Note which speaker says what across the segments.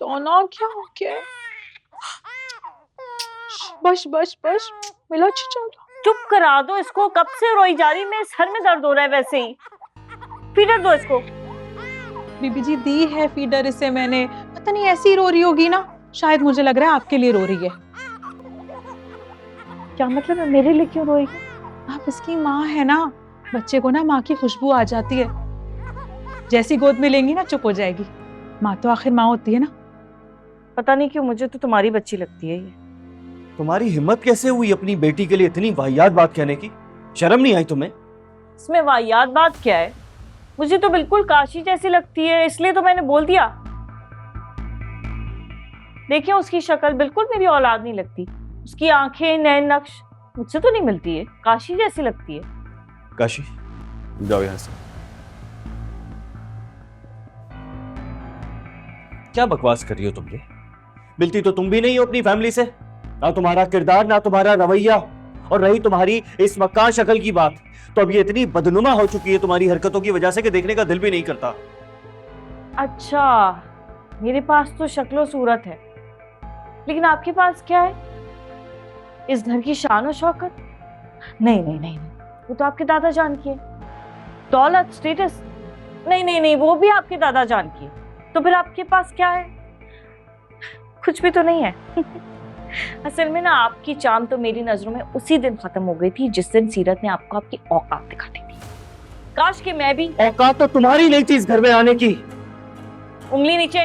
Speaker 1: सोना क्या हो गया? बस बस बस मिला चलो।
Speaker 2: चुप करा दो इसको, कब से रोई जा रही, मेरे सर में दर्द हो रहा है वैसे ही। फीडर दो इसको।
Speaker 1: बीबी जी दी है फीडर इसे मैंने, पता नहीं ऐसी ही रो रही होगी ना, शायद मुझे लग रहा है आपके लिए रो रही है।
Speaker 2: क्या मतलब है, मेरे लिए क्यों रोएगी?
Speaker 1: आप इसकी माँ है ना, बच्चे को ना माँ की खुशबू आ जाती है, जैसी गोद में लेंगी ना चुप हो जाएगी। माँ तो आखिर माँ होती है ना।
Speaker 2: पता नहीं क्यों मुझे तो तुम्हारी बच्ची लगती है ये।
Speaker 3: तुम्हारी हिम्मत कैसे हुई अपनी बेटी के लिए इतनी वाहियात बात कहने की? शर्म नहीं आई तुम्हें?
Speaker 2: इसमें वाहियात बात क्या है? मुझे तो बिल्कुल काशी जैसी लगती है, इसलिए तो मैंने बोल दिया। देखिए उसकी शक्ल बिल्कुल मेरी औलाद नहीं लगती, उसकी आंखें नैन नक्श मुझसे तो नहीं मिलती है, काशी जैसी लगती है।
Speaker 3: काशी जाओ यहां से। क्या बकवास कर रही हो तुम ये? मिलती तो तुम भी नहीं हो अपनी फैमिली से, ना तुम्हारा किरदार ना तुम्हारा रवैया, और रही तुम्हारी इस मक्कार शक्ल की बात, तो अब ये इतनी बदनुमा हो चुकी है तुम्हारी हरकतों की वजह से कि देखने का दिल भी नहीं करता।
Speaker 2: अच्छा, मेरे पास तो शक्लो सूरत है, लेकिन आपके पास क्या है? इस घर की शान और शौकत? नहीं नहीं नहीं, वो तो आपके दादा जान की है। दौलत स्टेटस? नहीं नहीं नहीं, वो भी आपके दादा जान की है। तो फिर आपके पास क्या है? कुछ भी तो नहीं है। असल में ना आपकी चाम तो मेरी नजरों में उसी दिन खत्म हो गई थी जिस दिन सीरत ने आपको आपकी औकात दिखा दी थी। काश कि मैं भी।
Speaker 3: औकात तो तुम्हारी नहीं थी इस घर में आने की।
Speaker 2: उंगली नीचे।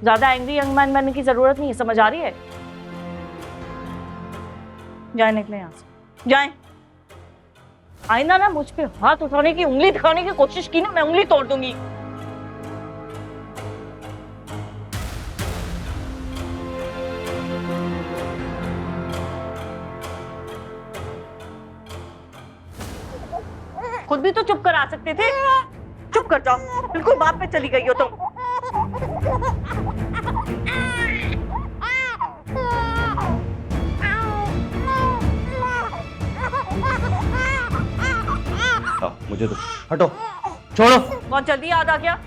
Speaker 2: ज्यादा एंग्री यंग मैन बनने की जरूरत नहीं है, समझ आ रही है? जाए, निकले यहां से, जाए। आईना ना मुझ पे हाथ उठाने की, उंगली दिखाने की कोशिश की ना, मैं उंगली तोड़ दूंगी। खुद भी तो चुप कर आ सकते थे। चुप कर जाओ, बिल्कुल बात पे चली गई हो तुम।
Speaker 3: मुझे तो हटो, छोड़ो।
Speaker 2: बहुत जल्दी याद आ गया।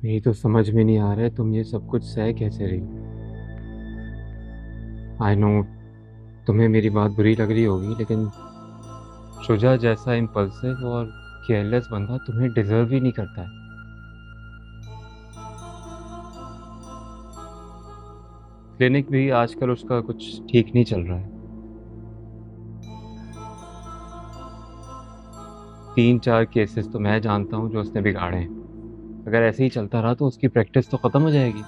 Speaker 4: यही तो समझ में नहीं आ रहा है तुम ये सब कुछ सह कैसे रही। आई नो तुम्हें मेरी बात बुरी लग रही होगी, लेकिन शुजा जैसा इम्पल्सिव और केयरलेस बंदा तुम्हें डिजर्व ही नहीं करता है। क्लिनिक भी आजकल उसका कुछ ठीक नहीं चल रहा है। 3-4 केसेस तो मैं जानता हूँ जो उसने बिगाड़े हैं। अगर ऐसे ही चलता रहा तो उसकी प्रैक्टिस तो खत्म हो जाएगी।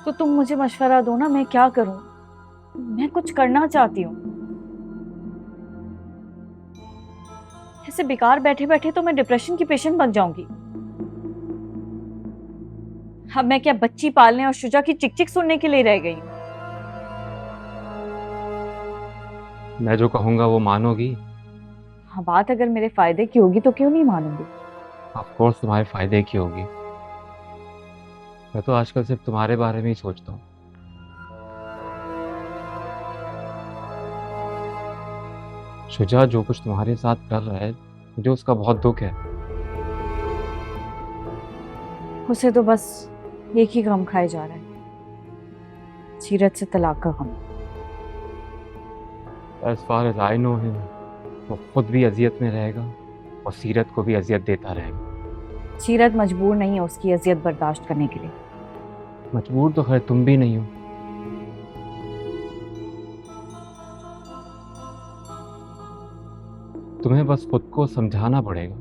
Speaker 2: तो तुम मुझे मशवरा दो ना, मैं क्या करूं? मैं कुछ करना चाहती हूँ। ऐसे बेकार बैठे बैठे तो मैं डिप्रेशन की पेशेंट बन जाऊंगी। अब मैं क्या बच्ची पालने और शुजा की चिक चिक सुनने के लिए रह गई हूँ?
Speaker 4: मैं जो कहूँगा वो मानोगी?
Speaker 2: हाँ, बात अगर मेरे फायदे की होगी तो क्यों नहीं मानूंगी।
Speaker 4: ऑफ कोर्स तुम्हारे फायदे की होगी। मैं तो आजकल सिर्फ तुम्हारे बारे में ही सोचता हूँ। शुजा जो कुछ तुम्हारे साथ कर रहा है मुझे उसका बहुत दुख है।
Speaker 2: उसे तो बस एक ही गम खाए जा रहा है, सीरत से तलाक का गम।
Speaker 4: As far as I know him, वो खुद भी अजियत में रहेगा और सीरत को भी अजियत देता रहेगा।
Speaker 2: सीरत मजबूर नहीं है उसकी अजियत बर्दाश्त करने के लिए।
Speaker 4: मजबूर तो खैर तुम भी नहीं हो। तुम्हें बस खुद को समझाना पड़ेगा।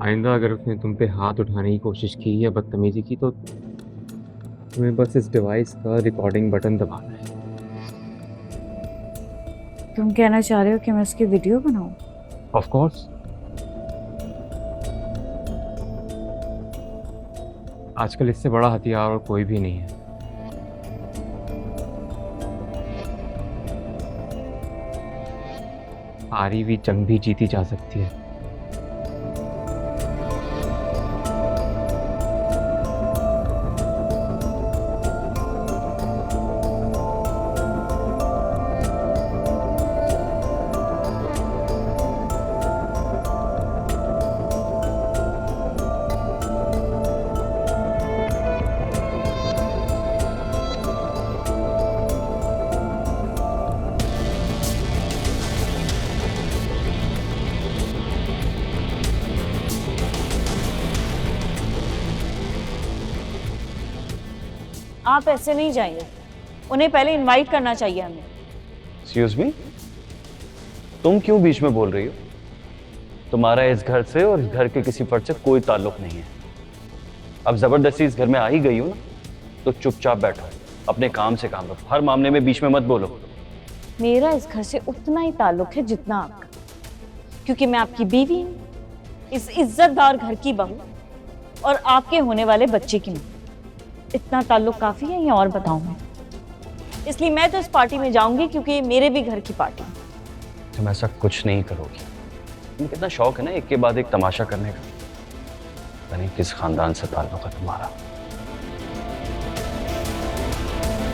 Speaker 4: आइंदा अगर उसने तुम पे हाथ उठाने की कोशिश की या बदतमीजी की तो तुम्हें बस इस डिवाइस का रिकॉर्डिंग बटन दबाना है।
Speaker 2: तुम कहना चाह रहे हो कि मैं उसकी वीडियो बनाऊं?
Speaker 4: Of course. आजकल इससे बड़ा हथियार और कोई भी नहीं है। हारी हुई जंग भी जीती जा सकती है।
Speaker 2: आप ऐसे नहीं जाइए, उन्हें पहले इनवाइट करना चाहिए हमें।
Speaker 5: एक्सक्यूज मी, तुम क्यों बीच में बोल रही हो? तुम्हारा इस घर से और इस घर के किसी फर्द से कोई ताल्लुक नहीं है। अब जबरदस्ती इस घर में आ ही गई हो ना, तो चुपचाप बैठो, अपने काम से काम रखो, हर मामले में बीच में मत बोलो।
Speaker 2: मेरा इस घर से उतना ही ताल्लुक है जितना आपका, क्योंकि मैं आपकी बीवी हूँ, इस इज्जतदार घर की बहू और आपके होने वाले बच्चे की मां। इतना ताल्लुक काफी है या और बताऊं मैं? इसलिए मैं तो इस पार्टी में जाऊंगी क्योंकि ये मेरे भी घर की पार्टी है।
Speaker 5: तुम ऐसा कुछ नहीं करोगी। तुम्हें कितना शौक है ना एक के बाद एक तमाशा करने का। पता नहीं किस खानदान से ताल्लुक है तुम्हारा।